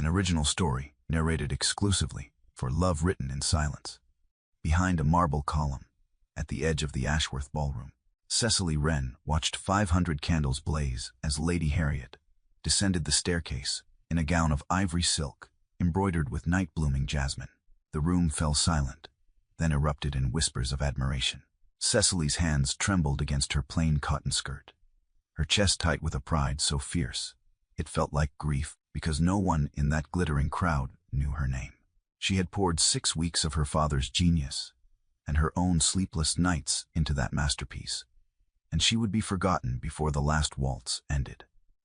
original story narrated exclusively for love written in silence. Behind a marble column, at the edge of the Ashworth ballroom, Cecily Wren watched 500 candles blaze as Lady Harriet descended the staircase in a gown of ivory silk embroidered with night-blooming jasmine. The room fell silent, then erupted in whispers of admiration. Cecily's hands trembled against her plain cotton skirt, her chest tight with a pride so fierce it felt like grief, because no one in that glittering crowd knew her name. She had poured 6 weeks of her father's genius and her own sleepless nights into that masterpiece, and she would be forgotten before the last waltz ended.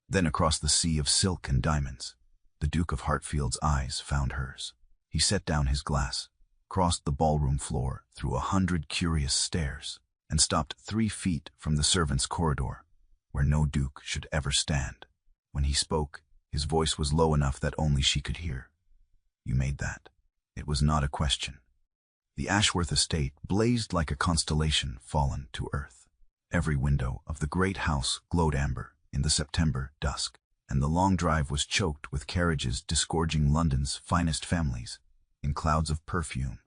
Then across the sea of silk and diamonds, the Duke of Hartfield's eyes found hers. He set down his glass, crossed the ballroom floor through 100 curious stairs, and stopped 3 feet from the servants' corridor, where no duke should ever stand. When he spoke, his voice was low enough that only she could hear. "You made that." It was not a question. The Ashworth estate blazed like a constellation fallen to earth. Every window of the great house glowed amber in the September dusk, and the long drive was choked with carriages disgorging London's finest families in clouds of perfume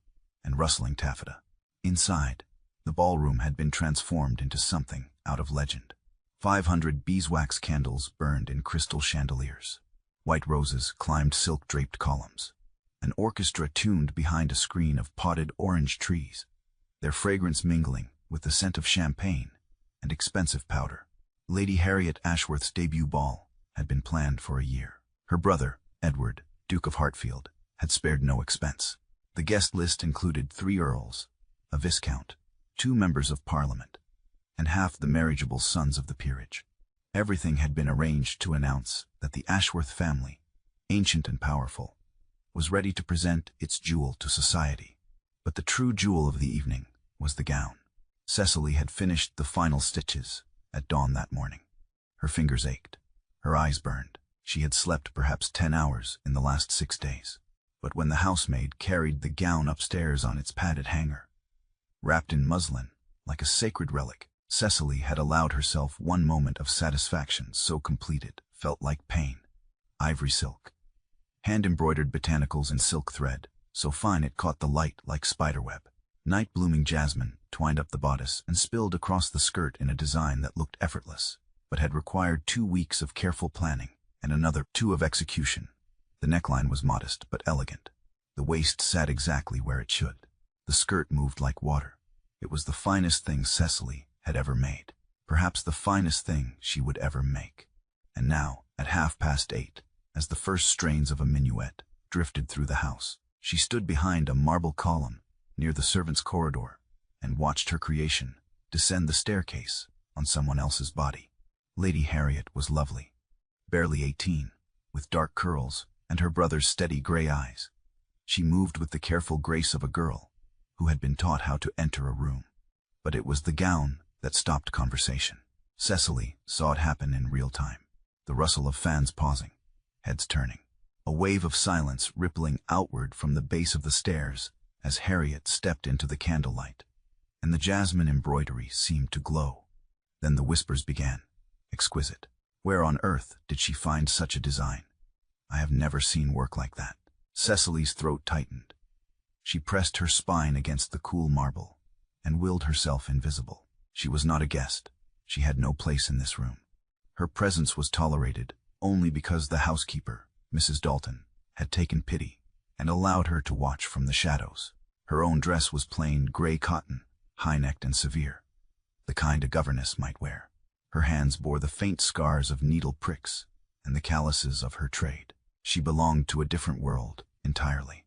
and rustling taffeta. Inside, the ballroom had been transformed into something out of legend. 500 beeswax candles burned in crystal chandeliers. White roses climbed silk-draped columns. An orchestra tuned behind a screen of potted orange trees, their fragrance mingling with the scent of champagne and expensive powder. Lady Harriet Ashworth's debut ball had been planned for a year. Her brother, Edward, Duke of Hartfield, had spared no expense. The guest list included 3 earls, a viscount, 2 members of Parliament, and half the marriageable sons of the peerage. Everything had been arranged to announce that the Ashworth family, ancient and powerful, was ready to present its jewel to society. But the true jewel of the evening was the gown. Cecily had finished the final stitches at dawn that morning. Her fingers ached. Her eyes burned. She had slept perhaps 10 hours in the last 6 days. But when the housemaid carried the gown upstairs on its padded hanger, wrapped in muslin like a sacred relic, Cecily had allowed herself one moment of satisfaction so complete it felt like pain. Ivory silk, hand-embroidered botanicals in silk thread, so fine it caught the light like spiderweb. Night-blooming jasmine twined up the bodice and spilled across the skirt in a design that looked effortless, but had required 2 weeks of careful planning and another 2 of execution. The neckline was modest but elegant. The waist sat exactly where it should. The skirt moved like water. It was the finest thing Cecily had ever made, perhaps the finest thing she would ever make. And now, at 8:30, as the first strains of a minuet drifted through the house, she stood behind a marble column near the servants' corridor and watched her creation descend the staircase on someone else's body. Lady Harriet was lovely, barely 18, with dark curls and her brother's steady gray eyes. She moved with the careful grace of a girl who had been taught how to enter a room. But it was the gown that stopped conversation. Cecily saw it happen in real time. The rustle of fans pausing, heads turning, a wave of silence rippling outward from the base of the stairs as Harriet stepped into the candlelight, and the jasmine embroidery seemed to glow. Then the whispers began. Exquisite. Where on earth did she find such a design? I have never seen work like that. Cecily's throat tightened. She pressed her spine against the cool marble and willed herself invisible. She was not a guest. She had no place in this room. Her presence was tolerated only because the housekeeper, Mrs. Dalton, had taken pity and allowed her to watch from the shadows. Her own dress was plain gray cotton, high-necked and severe, the kind a governess might wear. Her hands bore the faint scars of needle pricks and the calluses of her trade. She belonged to a different world entirely.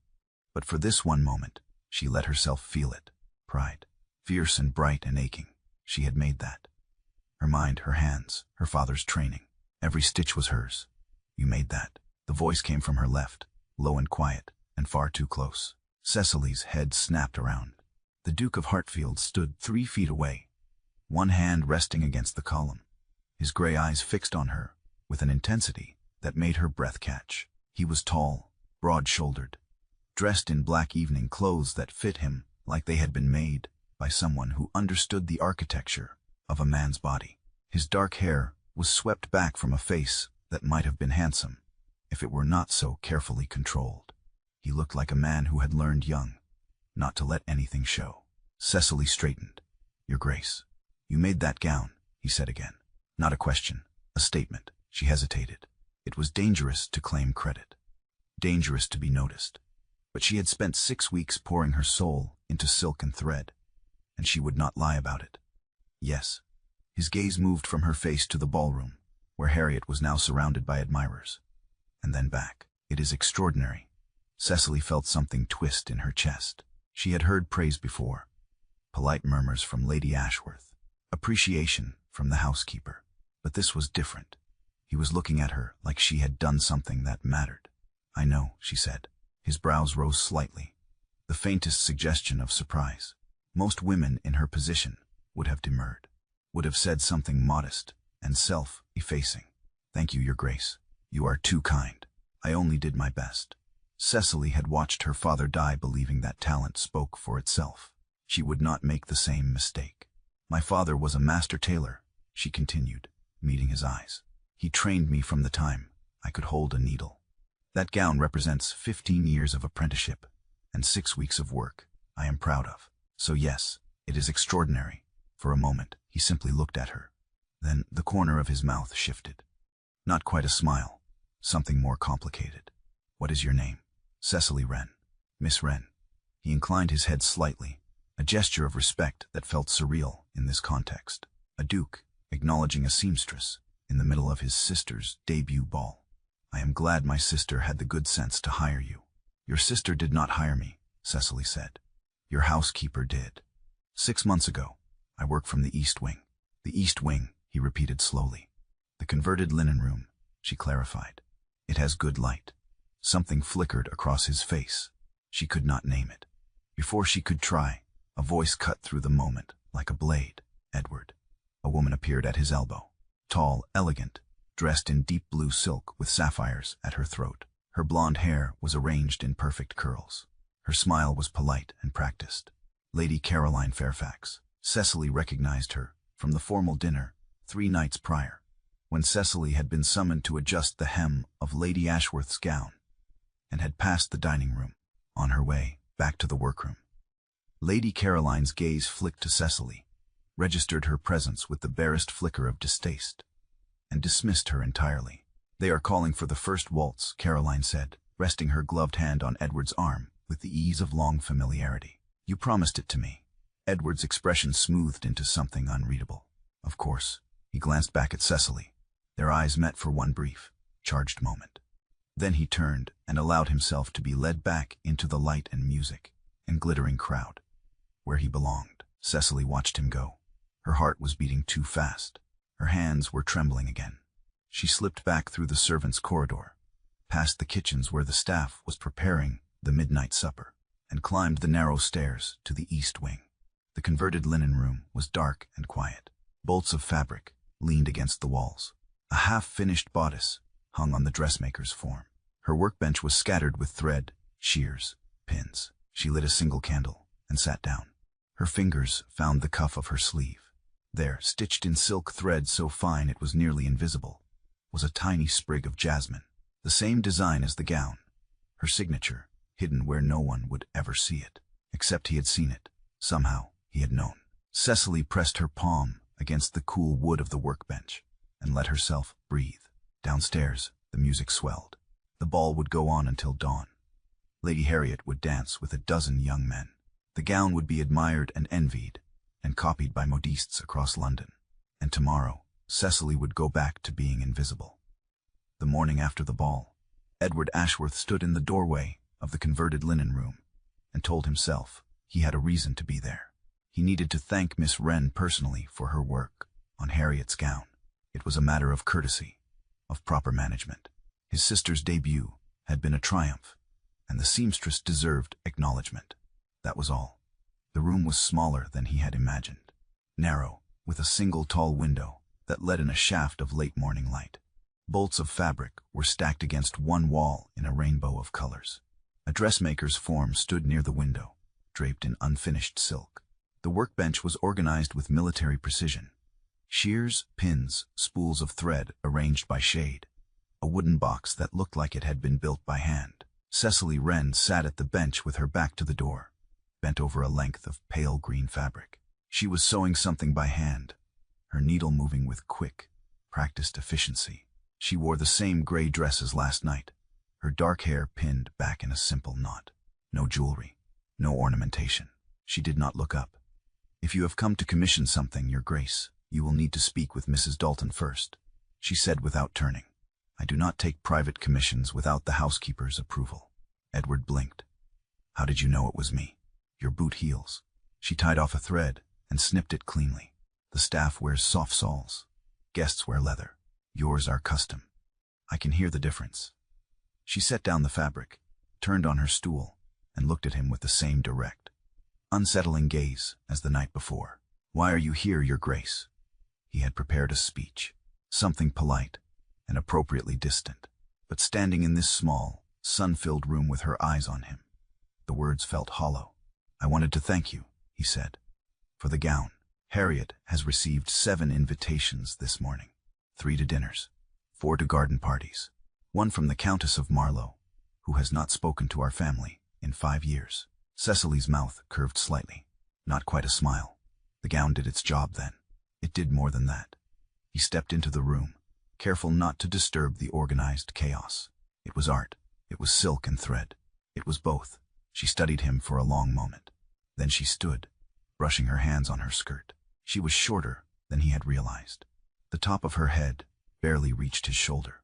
But for this one moment, she let herself feel it. Pride, fierce and bright and aching. She had made that. Her mind, her hands, her father's training. Every stitch was hers. You made that. The voice came from her left, low and quiet, and far too close. Cecily's head snapped around. The Duke of Hartfield stood 3 feet away, one hand resting against the column, his gray eyes fixed on her with an intensity that made her breath catch. He was tall, broad-shouldered, dressed in black evening clothes that fit him like they had been made by someone who understood the architecture of a man's body. His dark hair was swept back from a face that might have been handsome, if it were not so carefully controlled. He looked like a man who had learned young not to let anything show. Cecily straightened. "Your Grace, you made that gown," he said again. Not a question, a statement. She hesitated. It was dangerous to claim credit, dangerous to be noticed. But she had spent 6 weeks pouring her soul into silk and thread, and she would not lie about it. "Yes." His gaze moved from her face to the ballroom, where Harriet was now surrounded by admirers, and then back. "It is extraordinary." Cecily felt something twist in her chest. She had heard praise before. Polite murmurs from Lady Ashworth, appreciation from the housekeeper. But this was different. He was looking at her like she had done something that mattered. "I know," she said. His brows rose slightly, the faintest suggestion of surprise. Most women in her position would have demurred, would have said something modest and self-effacing. "Thank you, Your Grace. You are too kind. I only did my best." Cecily had watched her father die believing that talent spoke for itself. She would not make the same mistake. "My father was a master tailor," she continued, meeting his eyes. "He trained me from the time I could hold a needle. That gown represents 15 years of apprenticeship and 6 weeks of work I am proud of. So yes, it is extraordinary." For a moment, he simply looked at her. Then the corner of his mouth shifted. Not quite a smile, something more complicated. "What is your name?" "Cecily Wren." "Miss Wren." He inclined his head slightly, a gesture of respect that felt surreal in this context. A duke acknowledging a seamstress in the middle of his sister's debut ball. "I am glad my sister had the good sense to hire you." "Your sister did not hire me," Cecily said. "Your housekeeper did. 6 months ago. I work from the East Wing." "The East Wing," he repeated slowly. "The converted linen room," she clarified. "It has good light." Something flickered across his face. She could not name it. Before she could try, a voice cut through the moment like a blade. "Edward." A woman appeared at his elbow. Tall, elegant, dressed in deep blue silk with sapphires at her throat. Her blonde hair was arranged in perfect curls. Her smile was polite and practiced. Lady Caroline Fairfax. Cecily recognized her from the formal dinner 3 nights prior, when Cecily had been summoned to adjust the hem of Lady Ashworth's gown, and had passed the dining room, on her way back to the workroom. Lady Caroline's gaze flicked to Cecily, registered her presence with the barest flicker of distaste, and dismissed her entirely. "They are calling for the first waltz," Caroline said, resting her gloved hand on Edward's arm with the ease of long familiarity. "You promised it to me." Edward's expression smoothed into something unreadable. "Of course." He glanced back at Cecily. Their eyes met for one brief, charged moment. Then he turned and allowed himself to be led back into the light and music and glittering crowd, where he belonged. Cecily watched him go. Her heart was beating too fast. Her hands were trembling again. She slipped back through the servants' corridor, past the kitchens where the staff was preparing the midnight supper, and climbed the narrow stairs to the East Wing. The converted linen room was dark and quiet. Bolts of fabric leaned against the walls. A half-finished bodice hung on the dressmaker's form. Her workbench was scattered with thread, shears, pins. She lit a single candle and sat down. Her fingers found the cuff of her sleeve. There, stitched in silk thread so fine it was nearly invisible, was a tiny sprig of jasmine, the same design as the gown, her signature, hidden where no one would ever see it. Except he had seen it. Somehow, he had known. Cecily pressed her palm against the cool wood of the workbench and let herself breathe. Downstairs, the music swelled. The ball would go on until dawn. Lady Harriet would dance with a dozen young men. The gown would be admired and envied, and copied by modistes across London. And tomorrow, Cecily would go back to being invisible. The morning after the ball, Edward Ashworth stood in the doorway of the converted linen room and told himself he had a reason to be there. He needed to thank Miss Wren personally for her work on Harriet's gown. It was a matter of courtesy, of proper management. His sister's debut had been a triumph, and the seamstress deserved acknowledgement. That was all. The room was smaller than he had imagined, narrow, with a single tall window that let in a shaft of late morning light. Bolts of fabric were stacked against one wall in a rainbow of colors. A dressmaker's form stood near the window, draped in unfinished silk. The workbench was organized with military precision. Shears, pins, spools of thread arranged by shade, a wooden box that looked like it had been built by hand. Cecily Wren sat at the bench with her back to the door, bent over a length of pale green fabric. She was sewing something by hand, her needle moving with quick, practiced efficiency. She wore the same gray dress as last night, her dark hair pinned back in a simple knot. No jewelry, no ornamentation. She did not look up. "If you have come to commission something, Your Grace, you will need to speak with Mrs. Dalton first," she said without turning. "I do not take private commissions without the housekeeper's approval." Edward blinked. "How did you know it was me?" "Your boot heels." She tied off a thread and snipped it cleanly. "The staff wears soft soles. Guests wear leather. Yours are custom. I can hear the difference." She set down the fabric, turned on her stool, and looked at him with the same direct, unsettling gaze as the night before. "Why are you here, Your Grace?" He had prepared a speech, something polite and appropriately distant, but standing in this small, sun-filled room with her eyes on him, the words felt hollow. "I wanted to thank you," he said, "for the gown. Harriet has received 7 invitations this morning, 3 to dinners, 4 to garden parties, 1 from the Countess of Marlowe, who has not spoken to our family in 5 years. Cecily's mouth curved slightly, not quite a smile. The gown did its job then. It did more than that. He stepped into the room, careful not to disturb the organized chaos. It was art. It was silk and thread. It was both. She studied him for a long moment. Then she stood, brushing her hands on her skirt. She was shorter than he had realized. The top of her head barely reached his shoulder.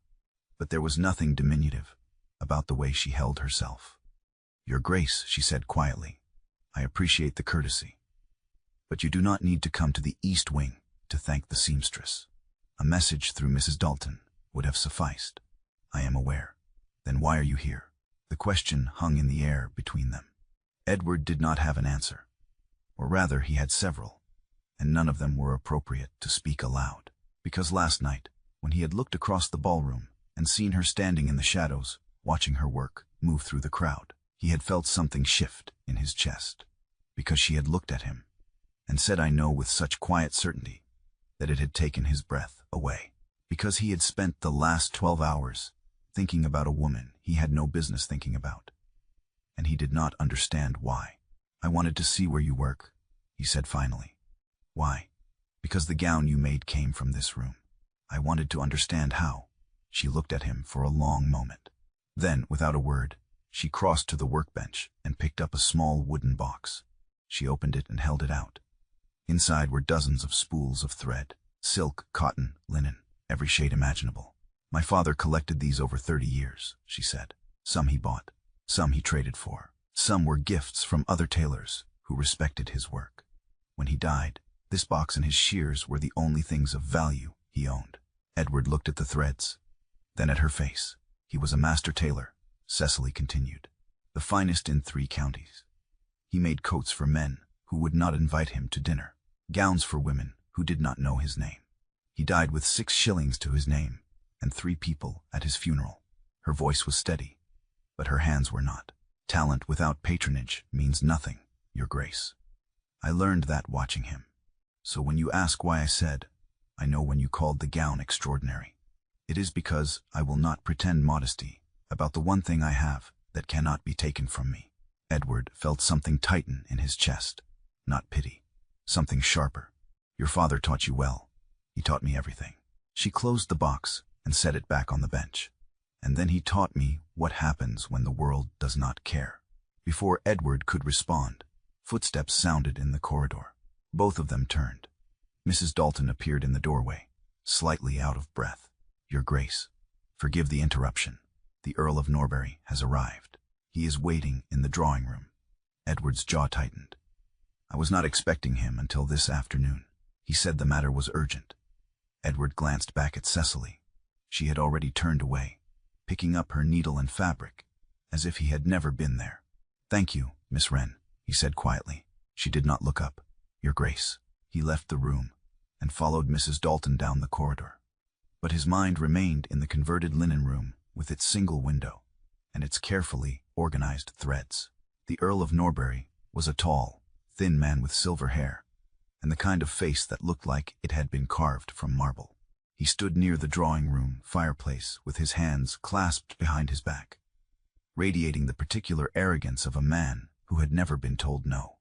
But there was nothing diminutive about the way she held herself. "Your Grace," she said quietly, "I appreciate the courtesy. But you do not need to come to the East Wing to thank the seamstress. A message through Mrs. Dalton would have sufficed." "I am aware. Then why are you here?" The question hung in the air between them. Edward did not have an answer. Or rather, he had several, and none of them were appropriate to speak aloud. Because last night, when he had looked across the ballroom and seen her standing in the shadows, watching her work move through the crowd, he had felt something shift in his chest. Because she had looked at him and said "I know" with such quiet certainty that it had taken his breath away. Because he had spent the last 12 hours thinking about a woman he had no business thinking about. And he did not understand why. "I wanted to see where you work," he said finally. "Why?" "Because the gown you made came from this room. I wanted to understand how." She looked at him for a long moment. Then, without a word, she crossed to the workbench and picked up a small wooden box. She opened it and held it out. Inside were dozens of spools of thread, silk, cotton, linen, every shade imaginable. "My father collected these over 30 years, she said. "Some he bought, some he traded for. Some were gifts from other tailors who respected his work. When he died, this box and his shears were the only things of value he owned." Edward looked at the threads, then at her face. "He was a master tailor," Cecily continued, "the finest in 3 counties. He made coats for men who would not invite him to dinner, gowns for women who did not know his name. He died with 6 shillings to his name and 3 people at his funeral." Her voice was steady, but her hands were not. "Talent without patronage means nothing, Your Grace. I learned that watching him. So when you ask why I said, I know when you called the gown extraordinary, it is because I will not pretend modesty about the one thing I have that cannot be taken from me." Edward felt something tighten in his chest, not pity, something sharper. "Your father taught you well. He taught me everything." She closed the box and set it back on the bench. "And then he taught me what happens when the world does not care." Before Edward could respond, footsteps sounded in the corridor. Both of them turned. Mrs. Dalton appeared in the doorway, slightly out of breath. "Your Grace, forgive the interruption. The Earl of Norbury has arrived. He is waiting in the drawing room." Edward's jaw tightened. "I was not expecting him until this afternoon. He said the matter was urgent." Edward glanced back at Cecily. She had already turned away, picking up her needle and fabric, as if he had never been there. "Thank you, Miss Wren," he said quietly. She did not look up. "Your Grace." He left the room and followed Mrs. Dalton down the corridor. But his mind remained in the converted linen room with its single window and its carefully organized threads. The Earl of Norbury was a tall, thin man with silver hair and the kind of face that looked like it had been carved from marble. He stood near the drawing-room fireplace with his hands clasped behind his back, radiating the particular arrogance of a man who had never been told no.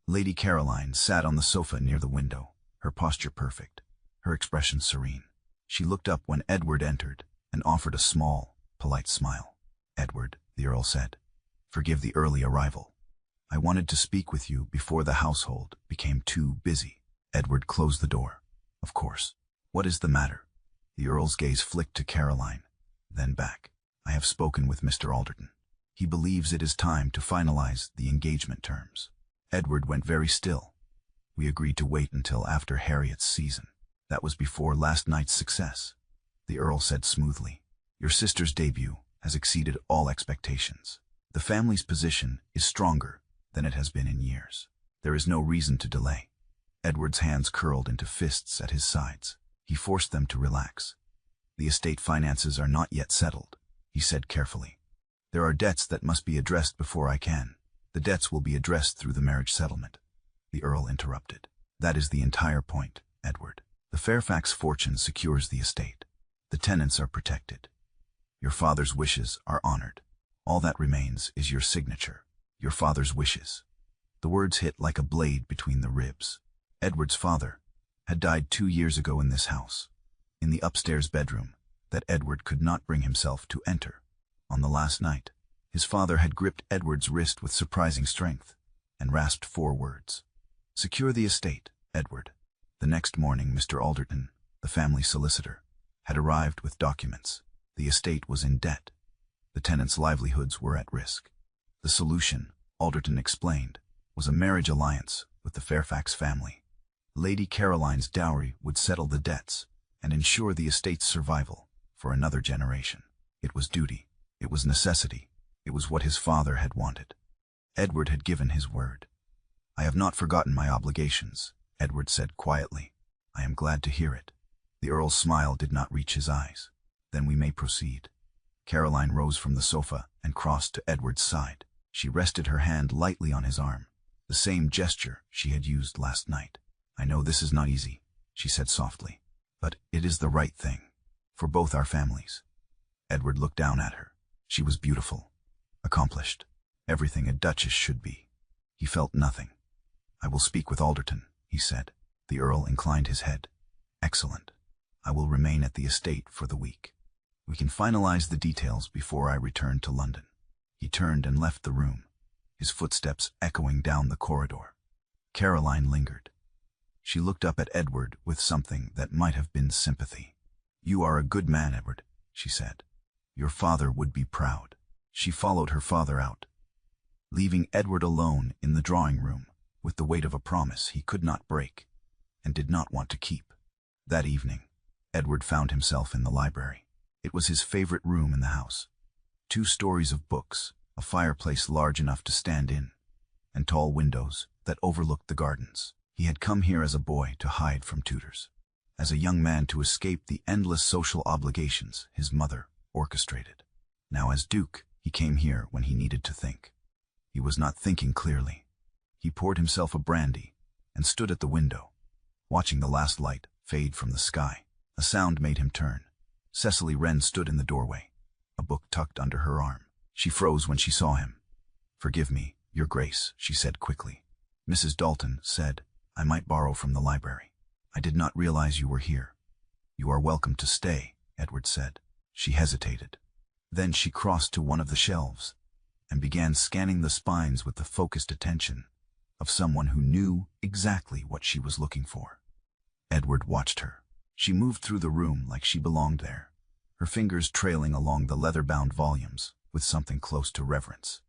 Lady Caroline sat on the sofa near the window, her posture perfect, her expression serene. She looked up when Edward entered and offered a small, polite smile. "Edward," the Earl said, "forgive the early arrival. I wanted to speak with you before the household became too busy." Edward closed the door. "Of course. What is the matter?" The Earl's gaze flicked to Caroline, then back. "I have spoken with Mr. Alderton. He believes it is time to finalize the engagement terms." Edward went very still. "We agreed to wait until after Harriet's season. That was before last night's success," the Earl said smoothly. "Your sister's debut has exceeded all expectations. The family's position is stronger than it has been in years. There is no reason to delay." Edward's hands curled into fists at his sides. He forced them to relax. "The estate finances are not yet settled," he said carefully. "There are debts that must be addressed before I can. The debts will be addressed through the marriage settlement." The Earl interrupted. "That is the entire point, Edward. The Fairfax fortune secures the estate. The tenants are protected. Your father's wishes are honored. All that remains is your signature. Your father's wishes." The words hit like a blade between the ribs. Edward's father had died 2 years ago in this house, in the upstairs bedroom that Edward could not bring himself to enter. On the last night, his father had gripped Edward's wrist with surprising strength and rasped 4 words. "Secure the estate, Edward." The next morning, Mr. Alderton, the family solicitor, had arrived with documents. The estate was in debt. The tenants' livelihoods were at risk. The solution, Alderton explained, was a marriage alliance with the Fairfax family. Lady Caroline's dowry would settle the debts and ensure the estate's survival for another generation. It was duty. It was necessity. It was what his father had wanted. Edward had given his word. "I have not forgotten my obligations," Edward said quietly. "I am glad to hear it." The Earl's smile did not reach his eyes. "Then we may proceed." Caroline rose from the sofa and crossed to Edward's side. She rested her hand lightly on his arm, the same gesture she had used last night. "I know this is not easy," she said softly, "but it is the right thing for both our families." Edward looked down at her. She was beautiful, accomplished, everything a duchess should be. He felt nothing. "I will speak with Alderton," he said. The Earl inclined his head. "Excellent. I will remain at the estate for the week. We can finalize the details before I return to London." He turned and left the room, his footsteps echoing down the corridor. Caroline lingered. She looked up at Edward with something that might have been sympathy. "You are a good man, Edward," she said. "Your father would be proud." She followed her father out, leaving Edward alone in the drawing-room with the weight of a promise he could not break and did not want to keep. That evening, Edward found himself in the library. It was his favorite room in the house. 2 stories of books, a fireplace large enough to stand in, and tall windows that overlooked the gardens. He had come here as a boy to hide from tutors, as a young man to escape the endless social obligations his mother orchestrated. Now as Duke, he came here when he needed to think. He was not thinking clearly. He poured himself a brandy and stood at the window, watching the last light fade from the sky. A sound made him turn. Cecily Wren stood in the doorway, a book tucked under her arm. She froze when she saw him. "Forgive me, Your Grace," she said quickly. "Mrs. Dalton said I might borrow from the library. I did not realize you were here." "You are welcome to stay," Edward said. She hesitated. Then she crossed to one of the shelves and began scanning the spines with the focused attention of someone who knew exactly what she was looking for. Edward watched her. She moved through the room like she belonged there, her fingers trailing along the leather-bound volumes with something close to reverence.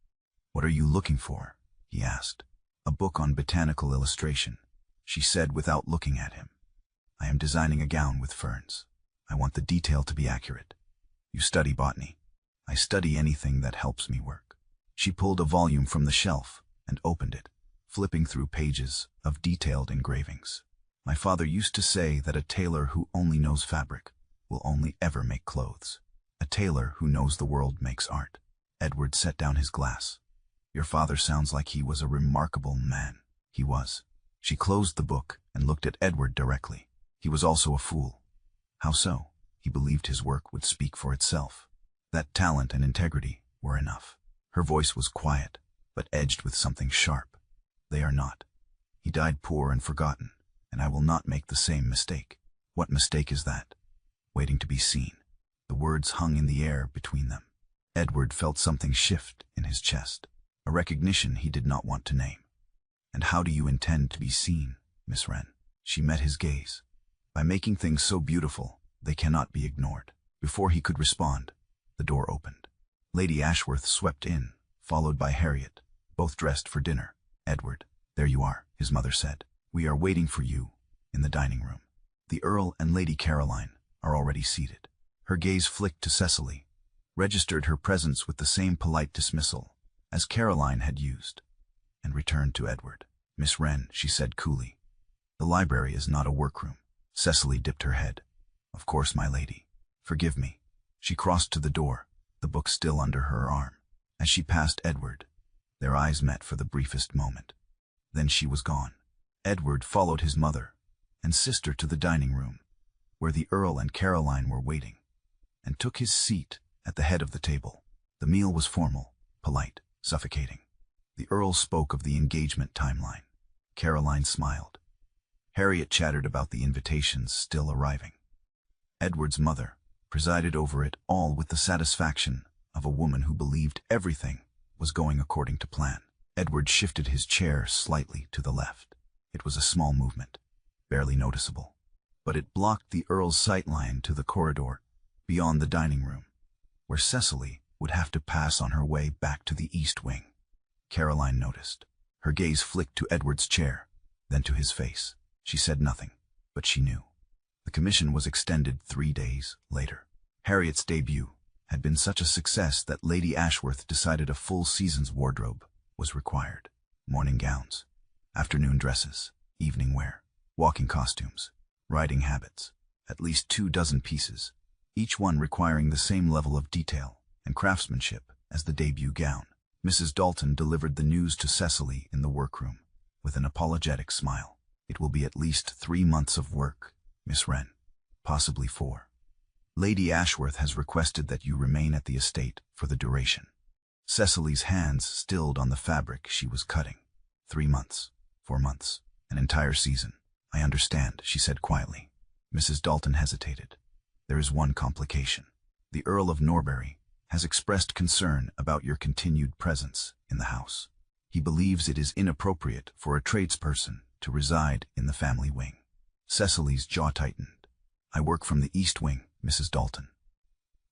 "What are you looking for?" he asked. "A book on botanical illustration," she said without looking at him. "I am designing a gown with ferns. I want the detail to be accurate." "You study botany." "I study anything that helps me work." She pulled a volume from the shelf and opened it, flipping through pages of detailed engravings. "My father used to say that a tailor who only knows fabric will only ever make clothes. A tailor who knows the world makes art." Edward set down his glass. "Your father sounds like he was a remarkable man." He was. She closed the book and looked at Edward directly. "He was also a fool. How so? He believed his work would speak for itself. That talent and integrity were enough. Her voice was quiet, but edged with something sharp. They are not. He died poor and forgotten, and I will not make the same mistake. What mistake is that? Waiting to be seen. The words hung in the air between them. Edward felt something shift in his chest, a recognition he did not want to name. And how do you intend to be seen, Miss Wren? She met his gaze. By making things so beautiful, they cannot be ignored. Before he could respond, the door opened. Lady Ashworth swept in, followed by Harriet, both dressed for dinner. Edward, there you are, his mother said. We are waiting for you in the dining room. The Earl and Lady Caroline are already seated. Her gaze flicked to Cecily, registered her presence with the same polite dismissal as Caroline had used, and returned to Edward. Miss Wren, she said coolly, the library is not a workroom. Cecily dipped her head. Of course, my lady. Forgive me. She crossed to the door, the book still under her arm. As she passed Edward, their eyes met for the briefest moment. Then she was gone. Edward followed his mother and sister to the dining room, where the Earl and Caroline were waiting, and took his seat at the head of the table. The meal was formal, polite, suffocating. The Earl spoke of the engagement timeline. Caroline smiled. Harriet chattered about the invitations still arriving. Edward's mother presided over it all with the satisfaction of a woman who believed everything was going according to plan. Edward shifted his chair slightly to the left. It was a small movement, barely noticeable, but it blocked the Earl's sightline to the corridor beyond the dining room, where Cecily would have to pass on her way back to the East Wing. Caroline noticed. Her gaze flicked to Edward's chair, then to his face. She said nothing, but she knew. The commission was extended 3 days later. Harriet's debut had been such a success that Lady Ashworth decided a full season's wardrobe was required. Morning gowns, afternoon dresses, evening wear, walking costumes, riding habits, at least 24 pieces, each one requiring the same level of detail and craftsmanship as the debut gown. Mrs. Dalton delivered the news to Cecily in the workroom with an apologetic smile. It will be at least 3 months of work, Miss Wren, possibly 4. Lady Ashworth has requested that you remain at the estate for the duration. Cecily's hands stilled on the fabric she was cutting. 3 months, 4 months, an entire season. I understand, she said quietly. Mrs. Dalton hesitated. There is one complication. The Earl of Norbury has expressed concern about your continued presence in the house. He believes it is inappropriate for a tradesperson to reside in the family wing. Cecily's jaw tightened. I work from the East Wing, Mrs. Dalton.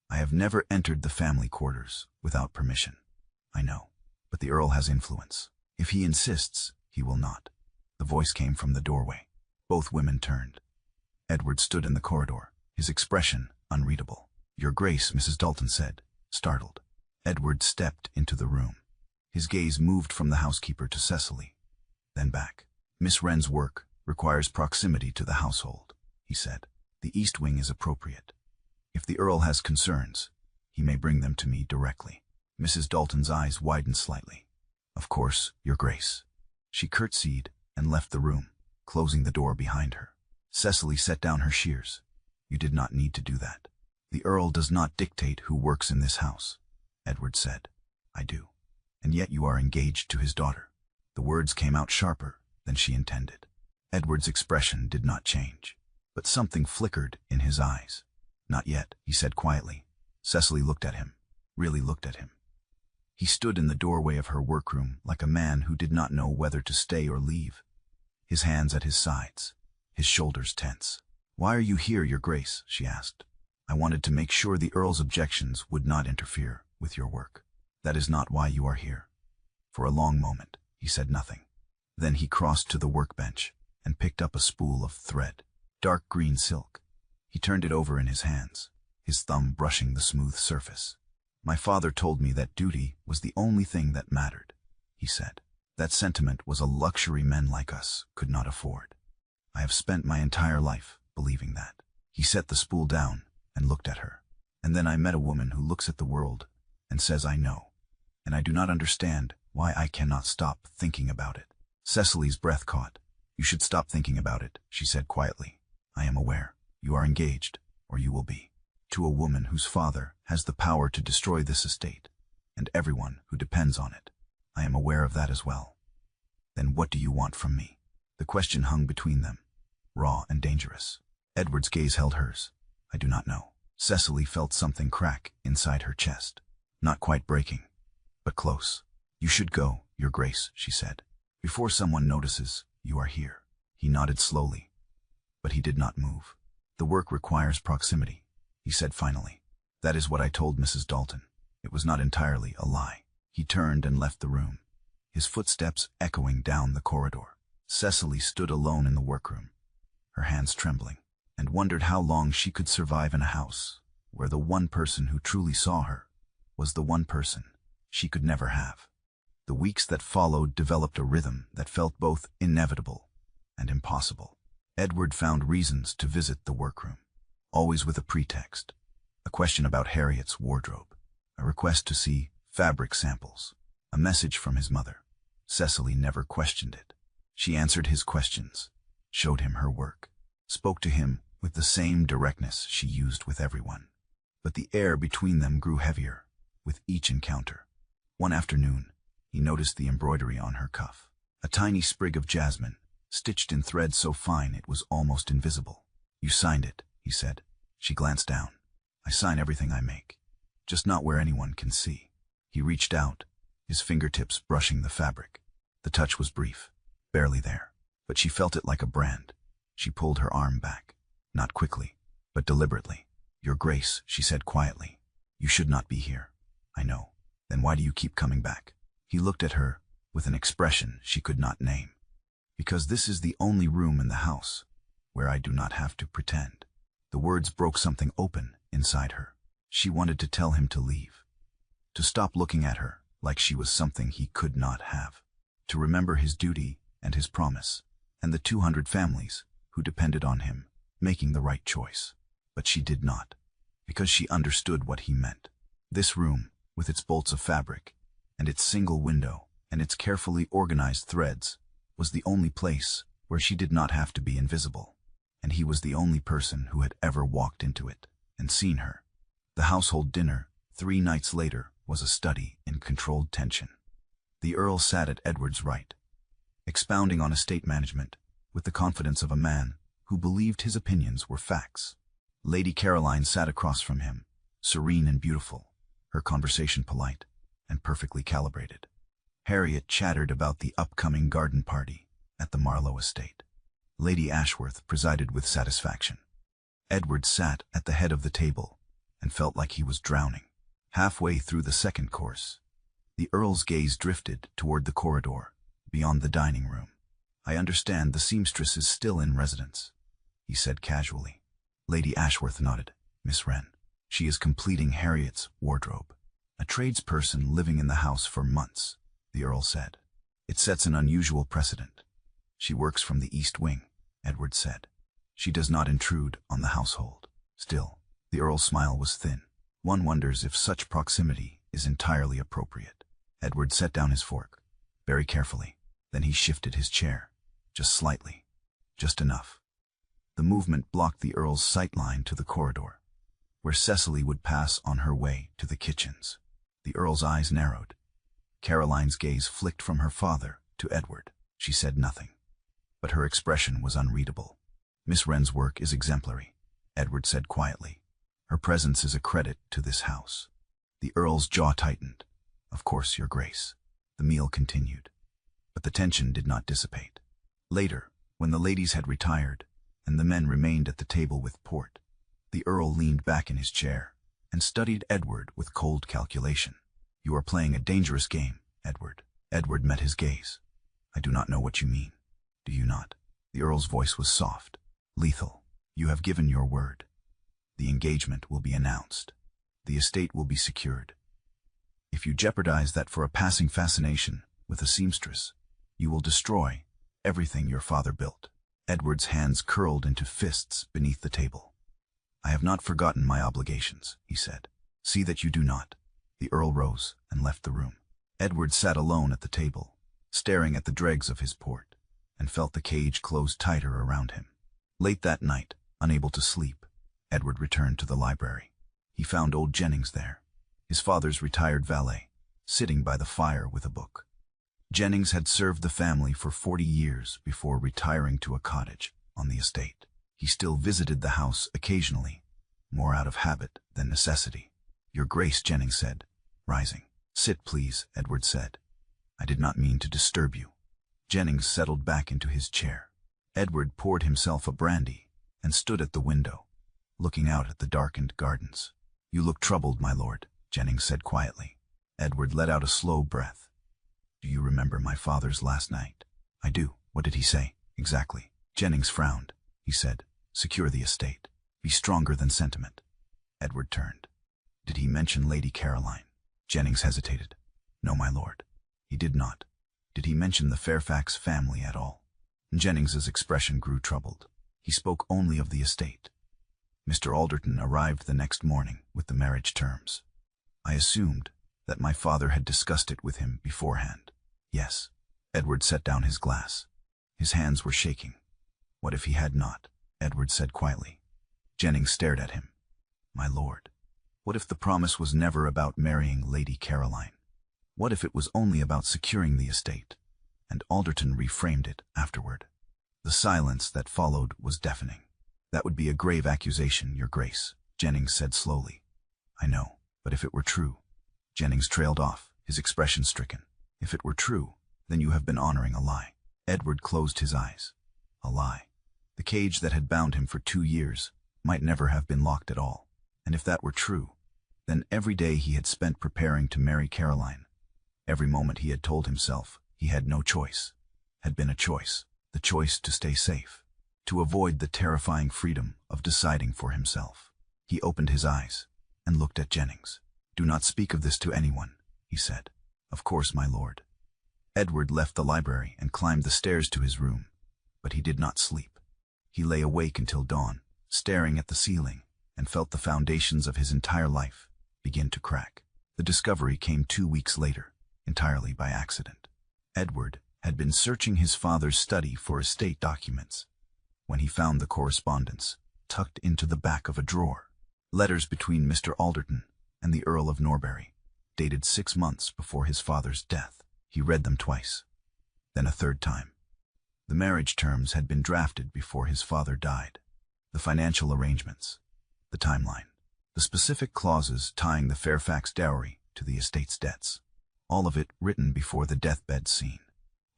I have never entered the family quarters without permission. I know, but the Earl has influence. If he insists, he will not. The voice came from the doorway. Both women turned. Edward stood in the corridor, his expression unreadable. Your Grace, Mrs. Dalton said, startled. Edward stepped into the room. His gaze moved from the housekeeper to Cecily, then back. Miss Wren's work requires proximity to the household, he said. The East Wing is appropriate. If the Earl has concerns, he may bring them to me directly. Mrs. Dalton's eyes widened slightly. Of course, Your Grace. She curtsied and left the room, closing the door behind her. Cecily set down her shears. You did not need to do that. The Earl does not dictate who works in this house, Edward said. I do. And yet you are engaged to his daughter. The words came out sharper than she intended. Edward's expression did not change, but something flickered in his eyes. Not yet, he said quietly. Cecily looked at him, really looked at him. He stood in the doorway of her workroom like a man who did not know whether to stay or leave, his hands at his sides, his shoulders tense. Why are you here, Your Grace? She asked. I wanted to make sure the Earl's objections would not interfere with your work. That is not why you are here. For a long moment, he said nothing. Then he crossed to the workbench and picked up a spool of thread, dark green silk. He turned it over in his hands, his thumb brushing the smooth surface. My father told me that duty was the only thing that mattered, he said. That sentiment was a luxury men like us could not afford. I have spent my entire life believing that. He set the spool down and looked at her. And then I met a woman who looks at the world and says I know, and I do not understand why I cannot stop thinking about it. Cecily's breath caught. You should stop thinking about it, she said quietly. I am aware. You are engaged. or you will be. To a woman whose father has the power to destroy this estate, and everyone who depends on it. I am aware of that as well. Then what do you want from me? The question hung between them, raw and dangerous. Edward's gaze held hers. I do not know. Cecily felt something crack inside her chest. Not quite breaking, but close. You should go, Your Grace, she said. Before someone notices, you are here. He nodded slowly, but he did not move. The work requires proximity, he said finally. That is what I told Mrs. Dalton. It was not entirely a lie. He turned and left the room, his footsteps echoing down the corridor. Cecily stood alone in the workroom, her hands trembling, and wondered how long she could survive in a house where the one person who truly saw her was the one person she could never have. The weeks that followed developed a rhythm that felt both inevitable and impossible. Edward found reasons to visit the workroom, always with a pretext. A question about Harriet's wardrobe, a request to see fabric samples, a message from his mother. Cecily never questioned it. She answered his questions, showed him her work, spoke to him with the same directness she used with everyone. But the air between them grew heavier with each encounter. One afternoon, he noticed the embroidery on her cuff, a tiny sprig of jasmine, stitched in thread so fine it was almost invisible. You signed it, he said. She glanced down. I sign everything I make, just not where anyone can see. He reached out, his fingertips brushing the fabric. The touch was brief, barely there, but she felt it like a brand. She pulled her arm back, not quickly, but deliberately. Your Grace, she said quietly, you should not be here. I know. Then why do you keep coming back? He looked at her with an expression she could not name. Because this is the only room in the house where I do not have to pretend. The words broke something open inside her. She wanted to tell him to leave, to stop looking at her like she was something he could not have, to remember his duty and his promise, and the 200 families who depended on him making the right choice. But she did not, because she understood what he meant. This room, with its bolts of fabric, and its single window, and its carefully organized threads, was the only place where she did not have to be invisible, and he was the only person who had ever walked into it and seen her. The household dinner, 3 nights later, was a study in controlled tension. The Earl sat at Edward's right, expounding on estate management with the confidence of a man who believed his opinions were facts. Lady Caroline sat across from him, serene and beautiful, her conversation polite and perfectly calibrated. Harriet chattered about the upcoming garden party at the Marlowe estate. Lady Ashworth presided with satisfaction. Edward sat at the head of the table and felt like he was drowning. Halfway through the second course, the Earl's gaze drifted toward the corridor, beyond the dining room. I understand the seamstress is still in residence, he said casually. Lady Ashworth nodded. Miss Wren. She is completing Harriet's wardrobe. A tradesperson living in the house for months, the Earl said. It sets an unusual precedent. She works from the East Wing, Edward said. She does not intrude on the household. Still, the Earl's smile was thin. One wonders if such proximity is entirely appropriate. Edward set down his fork, very carefully. Then he shifted his chair, just slightly, just enough. The movement blocked the Earl's sightline to the corridor, where Cecily would pass on her way to the kitchens. The Earl's eyes narrowed. Caroline's gaze flicked from her father to Edward. She said nothing, but her expression was unreadable. Miss Wren's work is exemplary, Edward said quietly. Her presence is a credit to this house. The Earl's jaw tightened. Of course, Your Grace. The meal continued, but the tension did not dissipate. Later, when the ladies had retired, and the men remained at the table with port, the Earl leaned back in his chair and studied Edward with cold calculation. You are playing a dangerous game, Edward. Edward met his gaze. I do not know what you mean. Do you not? The Earl's voice was soft, lethal. You have given your word. The engagement will be announced. The estate will be secured. If you jeopardize that for a passing fascination with a seamstress, you will destroy everything your father built. Edward's hands curled into fists beneath the table. I have not forgotten my obligations, he said. See that you do not. The Earl rose and left the room. Edward sat alone at the table, staring at the dregs of his port, and felt the cage close tighter around him. Late that night, unable to sleep, Edward returned to the library. He found old Jennings there, his father's retired valet, sitting by the fire with a book. Jennings had served the family for 40 years before retiring to a cottage on the estate. He still visited the house occasionally, more out of habit than necessity. "Your Grace," Jennings said, rising. "Sit, please," Edward said. "I did not mean to disturb you." Jennings settled back into his chair. Edward poured himself a brandy and stood at the window, looking out at the darkened gardens. "You look troubled, my lord," Jennings said quietly. Edward let out a slow breath. "Do you remember my father's last night?" "I do. What did he say?" "Exactly." Jennings frowned. He said, "Secure the estate. Be stronger than sentiment." Edward turned. "Did he mention Lady Caroline?" Jennings hesitated. "No, my lord. He did not." "Did he mention the Fairfax family at all?" Jennings's expression grew troubled. He spoke only of the estate. "Mr. Alderton arrived the next morning with the marriage terms. I assumed that my father had discussed it with him beforehand." "Yes." Edward set down his glass. His hands were shaking. "What if he had not?" Edward said quietly. Jennings stared at him. "My lord, what if the promise was never about marrying Lady Caroline? What if it was only about securing the estate?" And Alderton reframed it afterward. The silence that followed was deafening. "That would be a grave accusation, Your Grace," Jennings said slowly. "I know, but if it were true—" Jennings trailed off, his expression stricken. "If it were true, then you have been honoring a lie." Edward closed his eyes. A lie. The cage that had bound him for 2 years might never have been locked at all. And if that were true, then every day he had spent preparing to marry Caroline, every moment he had told himself he had no choice, had been a choice, the choice to stay safe, to avoid the terrifying freedom of deciding for himself. He opened his eyes and looked at Jennings. "Do not speak of this to anyone," he said. "Of course, my lord." Edward left the library and climbed the stairs to his room, but he did not sleep. He lay awake until dawn, staring at the ceiling, and felt the foundations of his entire life begin to crack. The discovery came 2 weeks later, entirely by accident. Edward had been searching his father's study for estate documents when he found the correspondence tucked into the back of a drawer. Letters between Mr. Alderton and the Earl of Norbury, dated 6 months before his father's death. He read them twice, then a third time. The marriage terms had been drafted before his father died. The financial arrangements, the timeline, the specific clauses tying the Fairfax dowry to the estate's debts. All of it written before the deathbed scene.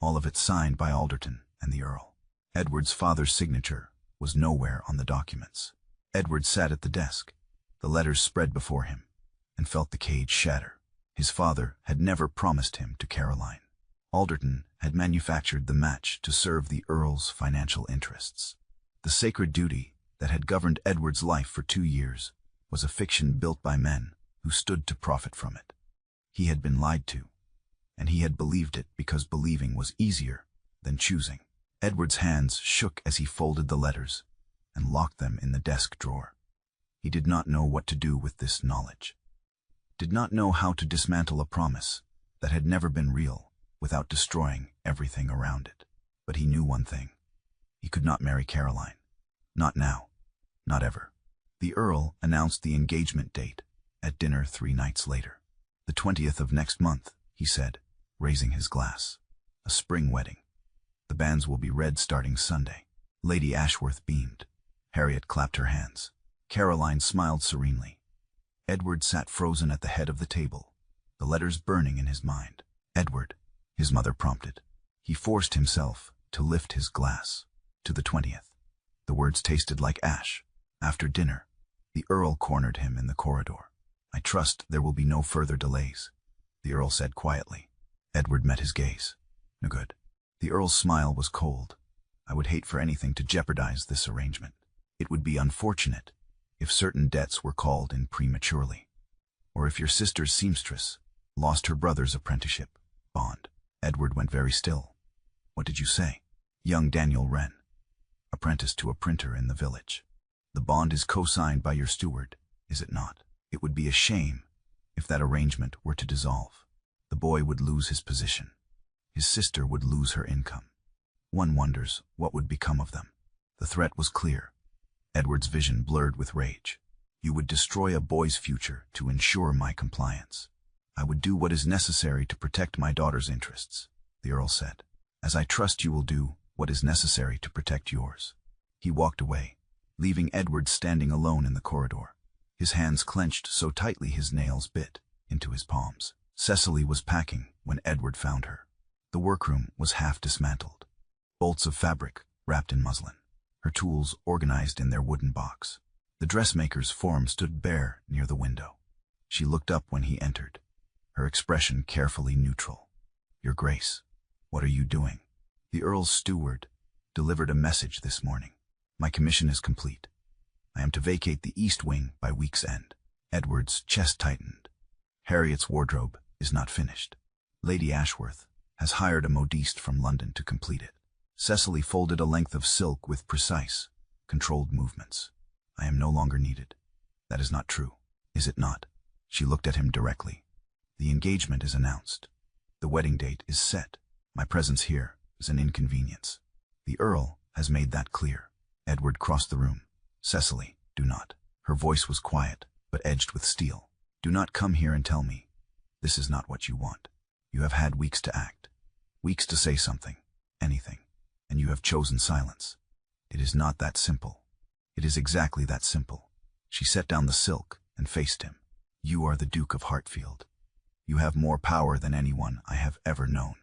All of it signed by Alderton and the Earl. Edward's father's signature was nowhere on the documents. Edward sat at the desk, the letters spread before him, and felt the cage shatter. His father had never promised him to Caroline. Alderton had manufactured the match to serve the Earl's financial interests. The sacred duty that had governed Edward's life for 2 years was a fiction built by men who stood to profit from it. He had been lied to, and he had believed it because believing was easier than choosing. Edward's hands shook as he folded the letters and locked them in the desk drawer. He did not know what to do with this knowledge. Did not know how to dismantle a promise that had never been real without destroying everything around it. But he knew one thing. He could not marry Caroline. Not now. Not ever. The Earl announced the engagement date at dinner 3 nights later. "The 20th of next month," he said, raising his glass. "A spring wedding. The banns will be read starting Sunday." Lady Ashworth beamed. Harriet clapped her hands. Caroline smiled serenely. Edward sat frozen at the head of the table, the letters burning in his mind. "Edward," his mother prompted. He forced himself to lift his glass. "To the 20th. The words tasted like ash. After dinner, the Earl cornered him in the corridor. "I trust there will be no further delays," the Earl said quietly. Edward met his gaze. "No good." The Earl's smile was cold. "I would hate for anything to jeopardize this arrangement. It would be unfortunate if certain debts were called in prematurely, or if your sister's seamstress lost her brother's apprenticeship bond." Edward went very still. "What did you say?" "Young Daniel Wren, apprentice to a printer in the village. The bond is co-signed by your steward, is it not? It would be a shame if that arrangement were to dissolve. The boy would lose his position. His sister would lose her income. One wonders what would become of them." The threat was clear. Edward's vision blurred with rage. You would destroy a boy's future to ensure my compliance. I would do what is necessary to protect my daughter's interests, the Earl said, as I trust you will do what is necessary to protect yours. He walked away, leaving Edward standing alone in the corridor, his hands clenched so tightly his nails bit into his palms. Cecily was packing when Edward found her. The workroom was half dismantled, bolts of fabric wrapped in muslin, her tools organized in their wooden box. The dressmaker's form stood bare near the window. She looked up when he entered, her expression carefully neutral. Your Grace, what are you doing? The Earl's steward delivered a message this morning. My commission is complete. I am to vacate the East Wing by week's end. Edward's chest tightened. Harriet's wardrobe is not finished. Lady Ashworth has hired a modiste from London to complete it. Cecily folded a length of silk with precise, controlled movements. I am no longer needed. That is not true, is it not? She looked at him directly. The engagement is announced. The wedding date is set. My presence here is an inconvenience. The Earl has made that clear. Edward crossed the room. Cecily, do not. Her voice was quiet, but edged with steel. Do not come here and tell me. This is not what you want. You have had weeks to act. Weeks to say something, anything, and you have chosen silence. It is not that simple. It is exactly that simple. She set down the silk and faced him. You are the Duke of Hartfield. You have more power than anyone I have ever known,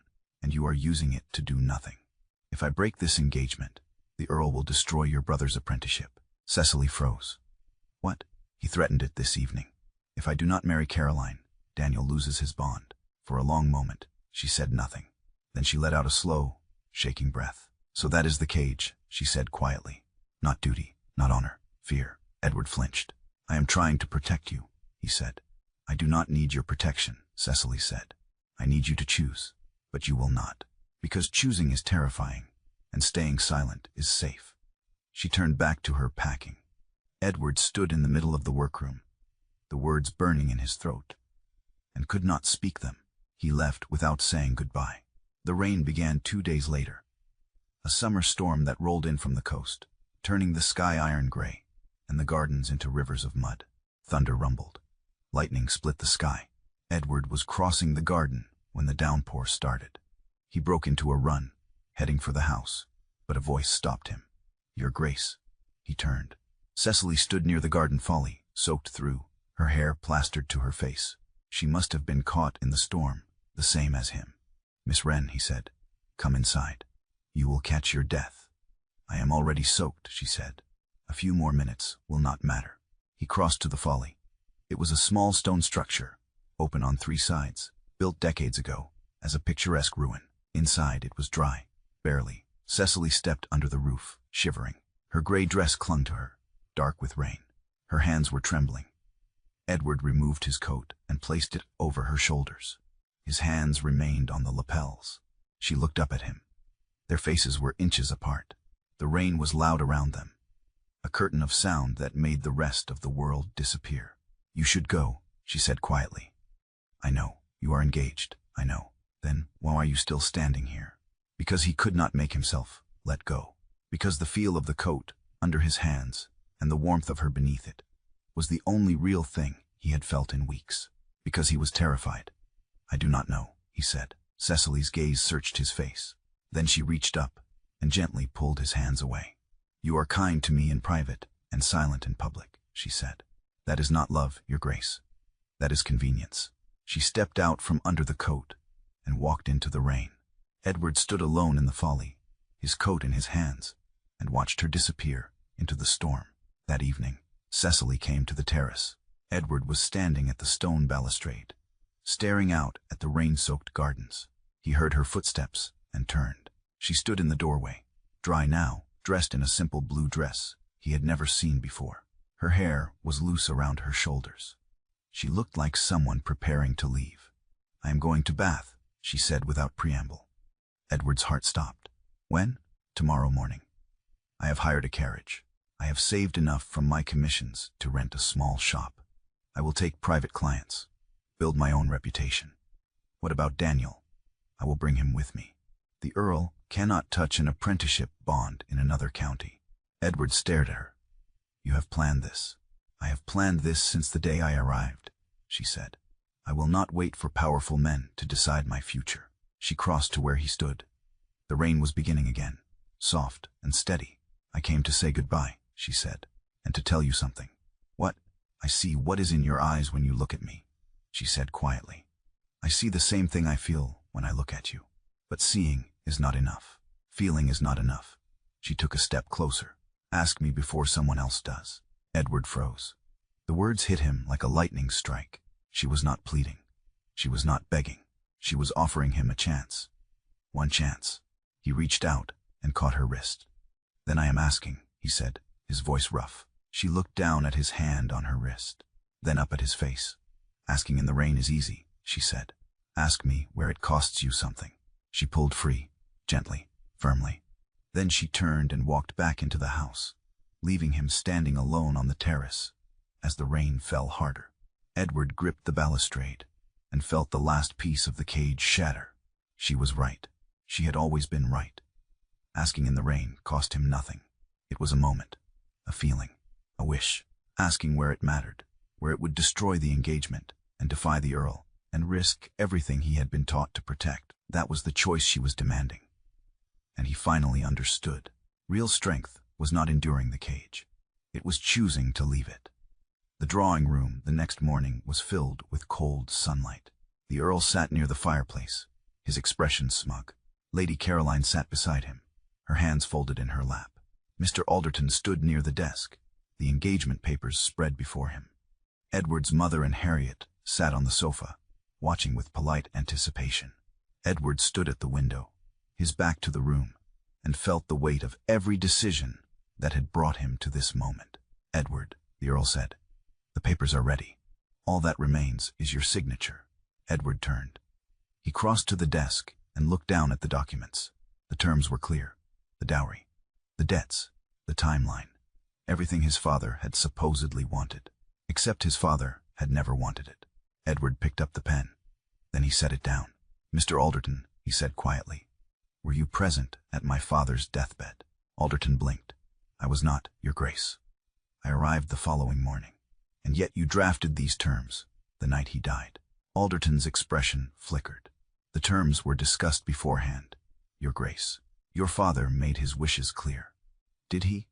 and you are using it to do nothing. If I break this engagement, the Earl will destroy your brother's apprenticeship. Cecily froze. What? He threatened it this evening. If I do not marry Caroline, Daniel loses his bond. For a long moment, she said nothing. Then she let out a slow, shaking breath. So that is the cage, she said quietly. Not duty, not honor, fear. Edward flinched. I am trying to protect you, he said. I do not need your protection, Cecily said. I need you to choose, but you will not. Because choosing is terrifying, and staying silent is safe. She turned back to her packing. Edward stood in the middle of the workroom, the words burning in his throat, and could not speak them. He left without saying goodbye. The rain began 2 days later. A summer storm that rolled in from the coast, turning the sky iron gray, and the gardens into rivers of mud. Thunder rumbled. Lightning split the sky. Edward was crossing the garden when the downpour started. He broke into a run, heading for the house, but a voice stopped him. Your Grace. He turned. Cecily stood near the garden folly, soaked through, her hair plastered to her face. She must have been caught in the storm, the same as him. Miss Wren, he said, come inside. You will catch your death. I am already soaked, she said. A few more minutes will not matter. He crossed to the folly. It was a small stone structure, open on 3 sides, built decades ago, as a picturesque ruin. Inside it was dry, barely. Cecily stepped under the roof, shivering. Her gray dress clung to her, dark with rain. Her hands were trembling. Edward removed his coat and placed it over her shoulders. His hands remained on the lapels. She looked up at him. Their faces were inches apart. The rain was loud around them, a curtain of sound that made the rest of the world disappear. You should go, she said quietly. I know. You are engaged. I know. Then why are you still standing here? Because he could not make himself let go. Because the feel of the coat under his hands and the warmth of her beneath it was the only real thing he had felt in weeks. Because he was terrified. I do not know, he said. Cecily's gaze searched his face. Then she reached up and gently pulled his hands away. You are kind to me in private and silent in public, she said. That is not love, Your Grace. That is convenience. She stepped out from under the coat and walked into the rain. Edward stood alone in the folly, his coat in his hands, and watched her disappear into the storm. That evening, Cecily came to the terrace. Edward was standing at the stone balustrade, staring out at the rain-soaked gardens. He heard her footsteps and turned. She stood in the doorway, dry now, dressed in a simple blue dress he had never seen before. Her hair was loose around her shoulders. She looked like someone preparing to leave. I am going to Bath, she said without preamble. Edward's heart stopped. When? Tomorrow morning. I have hired a carriage. I have saved enough from my commissions to rent a small shop. I will take private clients, build my own reputation. What about Daniel? I will bring him with me. The Earl cannot touch an apprenticeship bond in another county. Edward stared at her. You have planned this. I have planned this since the day I arrived, she said. I will not wait for powerful men to decide my future. She crossed to where he stood. The rain was beginning again, soft and steady. I came to say goodbye, she said, and to tell you something. What? I see what is in your eyes when you look at me, she said quietly. I see the same thing I feel when I look at you. But seeing is not enough. Feeling is not enough. She took a step closer. Ask me before someone else does. Edward froze. The words hit him like a lightning strike. She was not pleading. She was not begging. She was offering him a chance. One chance. He reached out and caught her wrist. Then I am asking, he said, his voice rough. She looked down at his hand on her wrist, then up at his face. Asking in the rain is easy, she said. Ask me where it costs you something. She pulled free, gently, firmly. Then she turned and walked back into the house, leaving him standing alone on the terrace as the rain fell harder. Edward gripped the balustrade and felt the last piece of the cage shatter. She was right. She had always been right. Asking in the rain cost him nothing. It was a moment, a feeling, a wish. Asking where it mattered, where it would destroy the engagement and defy the Earl and risk everything he had been taught to protect. That was the choice she was demanding. And he finally understood. Real strength was not enduring the cage. It was choosing to leave it. The drawing room the next morning was filled with cold sunlight. The Earl sat near the fireplace, his expression smug. Lady Caroline sat beside him, her hands folded in her lap. Mr. Alderton stood near the desk, the engagement papers spread before him. Edward's mother and Harriet sat on the sofa, watching with polite anticipation. Edward stood at the window, his back to the room, and felt the weight of every decision that had brought him to this moment. Edward, the Earl said, the papers are ready. All that remains is your signature. Edward turned. He crossed to the desk and looked down at the documents. The terms were clear. The dowry, the debts, the timeline, everything his father had supposedly wanted. Except his father had never wanted it. Edward picked up the pen. Then he set it down. Mr. Alderton, he said quietly, were you present at my father's deathbed? Alderton blinked. I was not, Your Grace. I arrived the following morning. And yet you drafted these terms, the night he died. Alderton's expression flickered. The terms were discussed beforehand, Your Grace. Your father made his wishes clear. Did he?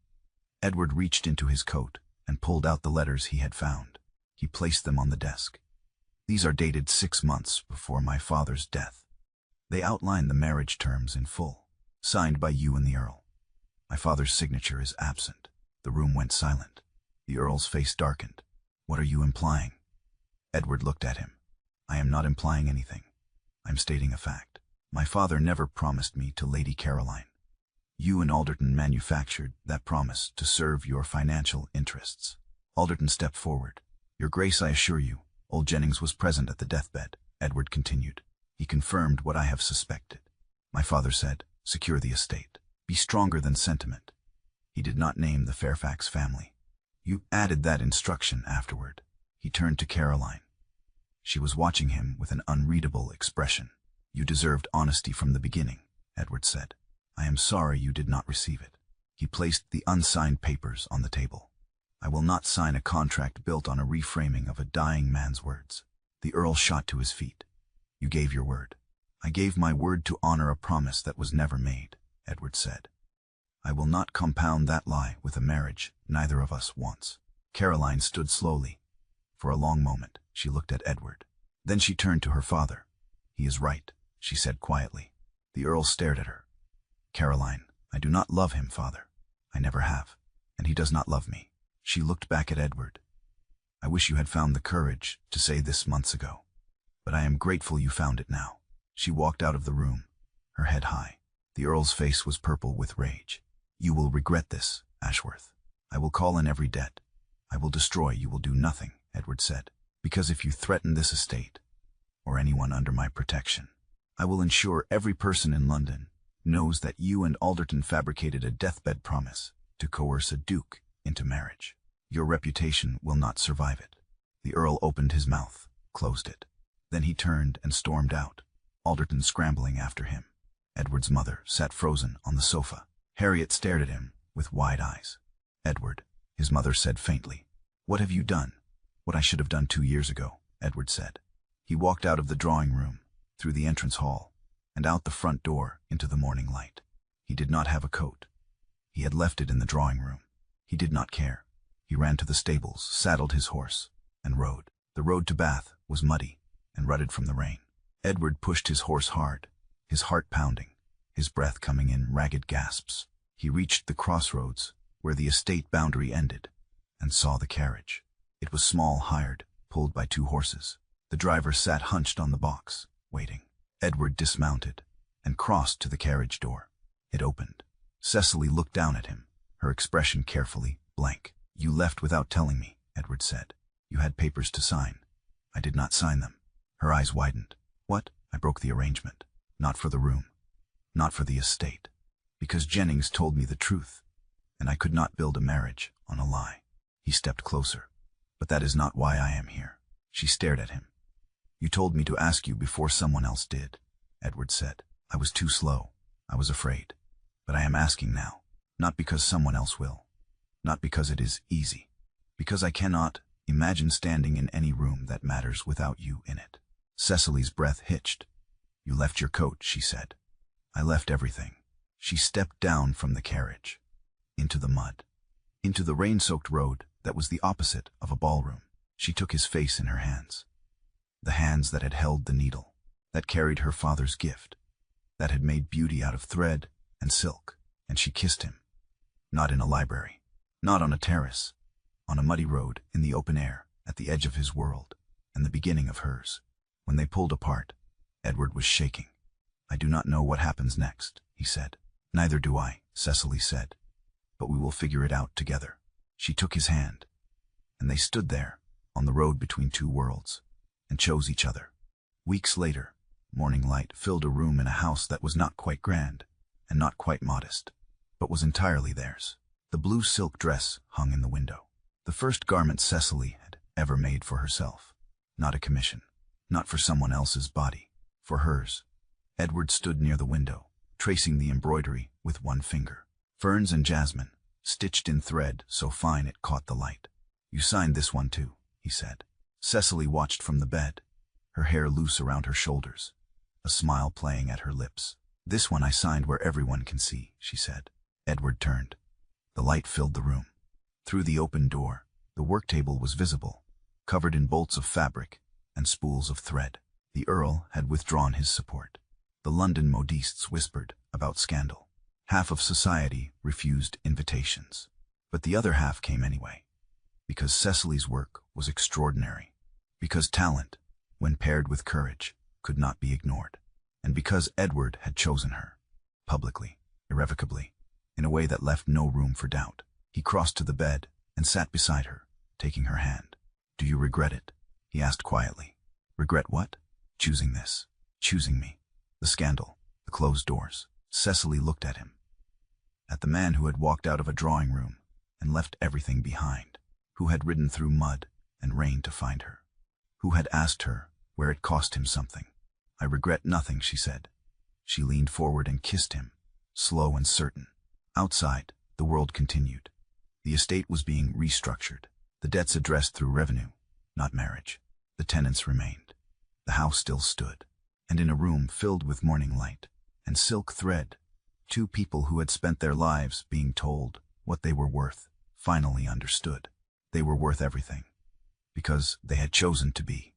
Edward reached into his coat and pulled out the letters he had found. He placed them on the desk. These are dated 6 months before my father's death. They outline the marriage terms in full, signed by you and the Earl. My father's signature is absent. The room went silent. The Earl's face darkened. What are you implying? Edward looked at him. I am not implying anything. I'm stating a fact. My father never promised me to Lady Caroline. You and Alderton manufactured that promise to serve your financial interests. Alderton stepped forward. Your Grace, I assure you, old Jennings was present at the deathbed, Edward continued. He confirmed what I have suspected. My father said, secure the estate. Be stronger than sentiment. He did not name the Fairfax family. You added that instruction afterward. He turned to Caroline. She was watching him with an unreadable expression. You deserved honesty from the beginning, Edward said. I am sorry you did not receive it. He placed the unsigned papers on the table. I will not sign a contract built on a reframing of a dying man's words. The Earl shot to his feet. You gave your word. I gave my word to honor a promise that was never made, Edward said. I will not compound that lie with a marriage neither of us wants. Caroline stood slowly. For a long moment, she looked at Edward. Then she turned to her father. He is right, she said quietly. The Earl stared at her. Caroline, I do not love him, father. I never have, and he does not love me. She looked back at Edward. I wish you had found the courage to say this months ago, but I am grateful you found it now. She walked out of the room, her head high. The Earl's face was purple with rage. You will regret this, Ashworth. I will call in every debt. I will destroy, you will do nothing, Edward said, because if you threaten this estate, or anyone under my protection, I will ensure every person in London knows that you and Alderton fabricated a deathbed promise to coerce a duke into marriage. Your reputation will not survive it. The Earl opened his mouth, closed it. Then he turned and stormed out, Alderton scrambling after him. Edward's mother sat frozen on the sofa. Harriet stared at him with wide eyes. Edward, his mother said faintly. What have you done? What I should have done 2 years ago, Edward said. He walked out of the drawing room, through the entrance hall, and out the front door into the morning light. He did not have a coat. He had left it in the drawing room. He did not care. He ran to the stables, saddled his horse, and rode. The road to Bath was muddy and rutted from the rain. Edward pushed his horse hard, his heart pounding, his breath coming in ragged gasps. He reached the crossroads where the estate boundary ended and saw the carriage. It was small, hired, pulled by 2 horses. The driver sat hunched on the box, waiting. Edward dismounted and crossed to the carriage door. It opened. Cecily looked down at him, her expression carefully blank. You left without telling me, Edward said. You had papers to sign. I did not sign them. Her eyes widened. What? I broke the arrangement. Not for the room. Not for the estate. Because Jennings told me the truth, and I could not build a marriage on a lie. He stepped closer. But that is not why I am here. She stared at him. You told me to ask you before someone else did, Edward said. I was too slow. I was afraid. But I am asking now, not because someone else will. Not because it is easy. Because I cannot imagine standing in any room that matters without you in it. Cecily's breath hitched. You left your coat, she said. I left everything. She stepped down from the carriage. Into the mud. Into the rain-soaked road that was the opposite of a ballroom. She took his face in her hands. The hands that had held the needle, that carried her father's gift, that had made beauty out of thread and silk, and she kissed him. Not in a library, not on a terrace, on a muddy road in the open air, at the edge of his world, and the beginning of hers. When they pulled apart, Edward was shaking. I do not know what happens next, he said. Neither do I, Cecily said. But we will figure it out together. She took his hand, and they stood there, on the road between 2 worlds, and chose each other. Weeks later, morning light filled a room in a house that was not quite grand, and not quite modest, but was entirely theirs. The blue silk dress hung in the window. The first garment Cecily had ever made for herself. Not a commission. Not for someone else's body. For hers. Edward stood near the window, tracing the embroidery with 1 finger. Ferns and jasmine, stitched in thread so fine it caught the light. You signed this one too, he said. Cecily watched from the bed, her hair loose around her shoulders, a smile playing at her lips. This one I signed where everyone can see, she said. Edward turned. The light filled the room. Through the open door, the work table was visible, covered in bolts of fabric and spools of thread. The Earl had withdrawn his support. The London modistes whispered about scandal. Half of society refused invitations, but the other half came anyway, because Cecily's work was extraordinary, because talent, when paired with courage, could not be ignored, and because Edward had chosen her, publicly, irrevocably, in a way that left no room for doubt. He crossed to the bed and sat beside her, taking her hand. Do you regret it? He asked quietly. Regret what? Choosing this. Choosing me. The scandal. The closed doors. Cecily looked at him. At the man who had walked out of a drawing room and left everything behind, who had ridden through mud and rain to find her, who had asked her where it cost him something. I regret nothing, she said. She leaned forward and kissed him, slow and certain. Outside, the world continued. The estate was being restructured, the debts addressed through revenue, not marriage. The tenants remained. The house still stood, and in a room filled with morning light and silk thread, 2 people who had spent their lives being told what they were worth finally understood. They were worth everything, because they had chosen to be.